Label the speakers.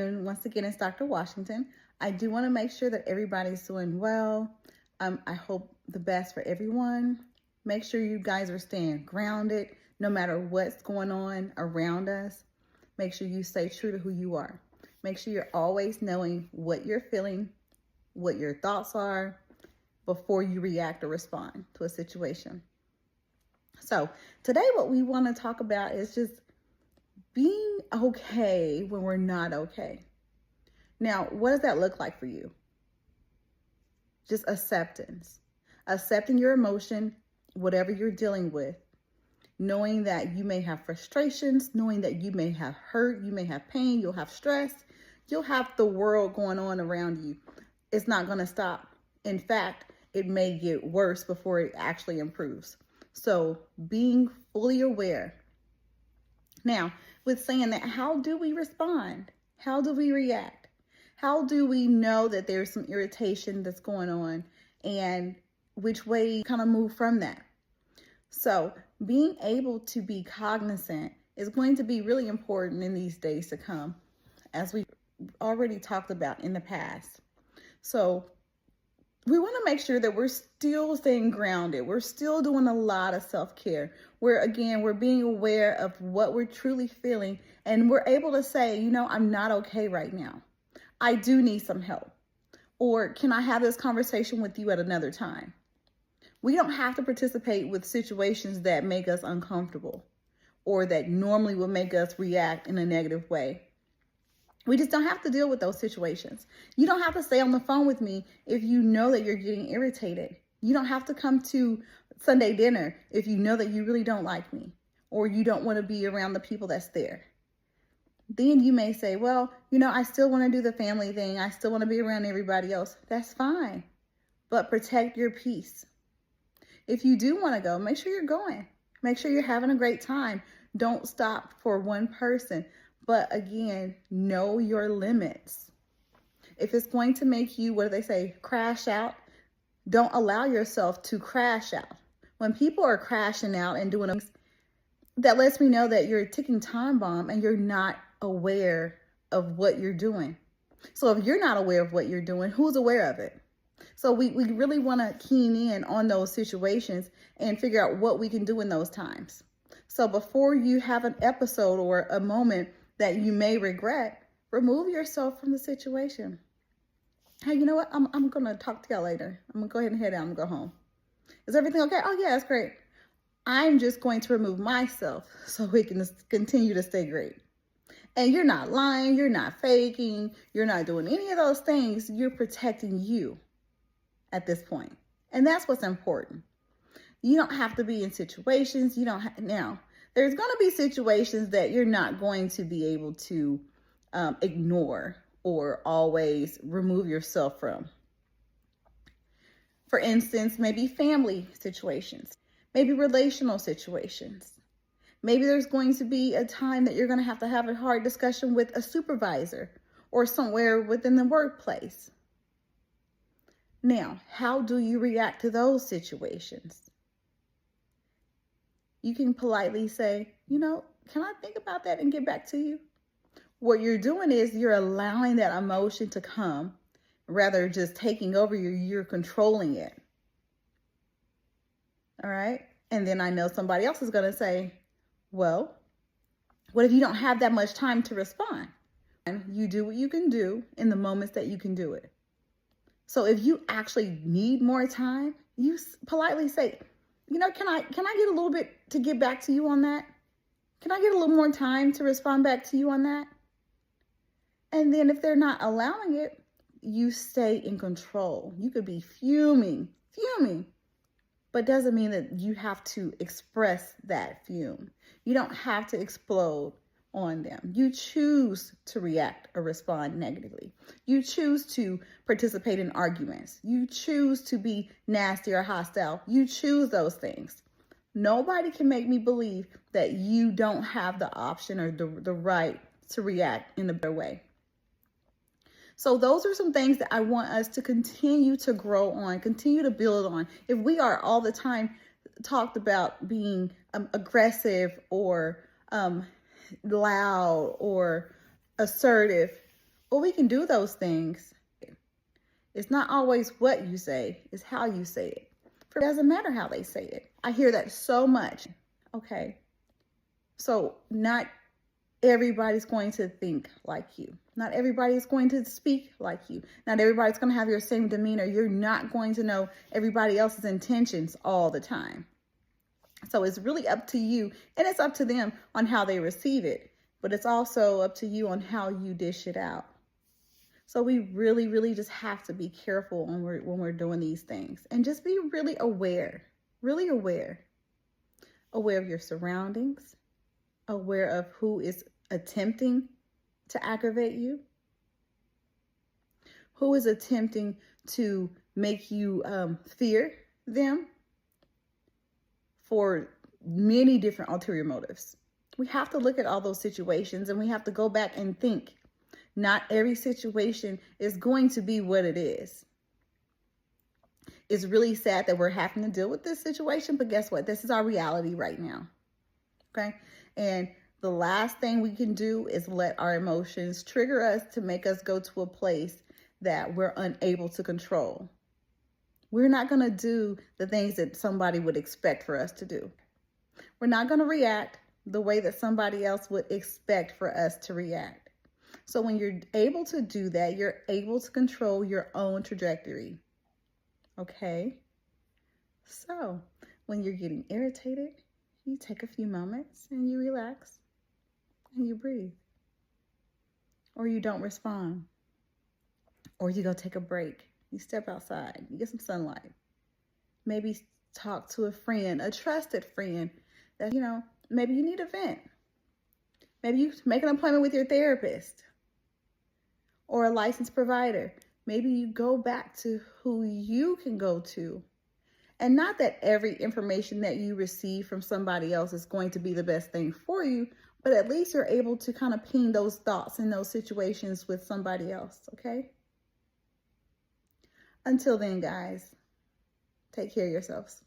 Speaker 1: And once again, it's Dr. Washington. I do want to make sure that everybody's doing well. I hope the best for everyone. Make sure you guys are staying grounded no matter what's going on around us. Make sure you stay true to who you are. Make sure you're always knowing what you're feeling, what your thoughts are before you react or respond to a situation. So today what we want to talk about is just being okay when we're not okay. Now, what does that look like for you? Just acceptance. Accepting your emotion, whatever you're dealing with. Knowing that you may have frustrations, knowing that you may have hurt, you may have pain, you'll have stress, you'll have the world going on around you. It's not going to stop. In fact, it may get worse before it actually improves. So being fully aware. Now, with saying that, how do we respond? How do we react? How do we know that there's some irritation that's going on and which way kind of move from that? So being able to be cognizant is going to be really important in these days to come, as we already talked about in the past. So we want to make sure that we're still staying grounded. We're still doing a lot of self-care. We're being aware of what we're truly feeling, and we're able to say, I'm not okay right now. I do need some help. Or can I have this conversation with you at another time? We don't have to participate with situations that make us uncomfortable or that normally would make us react in a negative way. We just don't have to deal with those situations. You don't have to stay on the phone with me if you know that you're getting irritated. You don't have to come to Sunday dinner if you know that you really don't like me or you don't want to be around the people that's there. Then you may say, well, I still want to do the family thing. I still want to be around everybody else. That's fine. But protect your peace. If you do want to go, make sure you're going. Make sure you're having a great time. Don't stop for one person. But again, know your limits. If it's going to make you, what do they say, crash out, don't allow yourself to crash out. When people are crashing out and doing things, that lets me know that you're a ticking time bomb and you're not aware of what you're doing. So if you're not aware of what you're doing, who's aware of it? So we really want to keen in on those situations and figure out what we can do in those times. So before you have an episode or a moment that you may regret, remove yourself from the situation. Hey, you know what? I'm going to talk to y'all later. I'm going to go ahead and head out and go home. Is everything okay? Oh, yeah, that's great. I'm just going to remove myself so we can continue to stay great. And you're not lying. You're not faking. You're not doing any of those things. You're protecting you at this point. And that's what's important. You don't have to be in situations. Now, there's going to be situations that you're not going to be able to ignore or always remove yourself from. For instance, maybe family situations, maybe relational situations. Maybe there's going to be a time that you're going to have a hard discussion with a supervisor or somewhere within the workplace. Now, how do you react to those situations? You can politely say, can I think about that and get back to you? What you're doing is you're allowing that emotion to come rather than just taking over you. You're controlling it. All right. And then I know somebody else is going to say, well, what if you don't have that much time to respond? And you do what you can do in the moments that you can do it. So if you actually need more time, you politely say, can I get a little bit to get back to you on that? Can I get a little more time to respond back to you on that? And then if they're not allowing it, you stay in control. You could be fuming, but doesn't mean that you have to express that fume. You don't have to explode on them. You choose to react or respond negatively. You choose to participate in arguments. You choose to be nasty or hostile. You choose those things. Nobody can make me believe that you don't have the option or the right to react in a better way. So those are some things that I want us to continue to grow on, continue to build on. If we are all the time talked about being aggressive or loud or assertive, Well, we can do those things. It's not always what you say, it's how you say it. It doesn't matter how they say it. I hear that so much. Okay. So not everybody's going to think like you. Not everybody's going to speak like you. Not everybody's going to have your same demeanor. You're not going to know everybody else's intentions all the time. So it's really up to you, and it's up to them on how they receive it. But it's also up to you on how you dish it out. So we really, really just have to be careful when we're doing these things, and just be really aware of your surroundings, aware of who is attempting to aggravate you, who is attempting to make you fear them for many different ulterior motives. We have to look at all those situations, and we have to go back and think. Not every situation is going to be what it is. It's really sad that we're having to deal with this situation, but guess what? This is our reality right now. Okay? And the last thing we can do is let our emotions trigger us to make us go to a place that we're unable to control. We're not going to do the things that somebody would expect for us to do. We're not going to react the way that somebody else would expect for us to react. So when you're able to do that, you're able to control your own trajectory. Okay? So when you're getting irritated, you take a few moments and you relax and you breathe. Or you don't respond. Or you go take a break. You step outside, you get some sunlight. Maybe talk to a friend, a trusted friend that, maybe you need a vent. Maybe you make an appointment with your therapist or a licensed provider. Maybe you go back to who you can go to. And not that every information that you receive from somebody else is going to be the best thing for you, but at least you're able to kind of ping those thoughts in those situations with somebody else, okay? Until then, guys, take care of yourselves.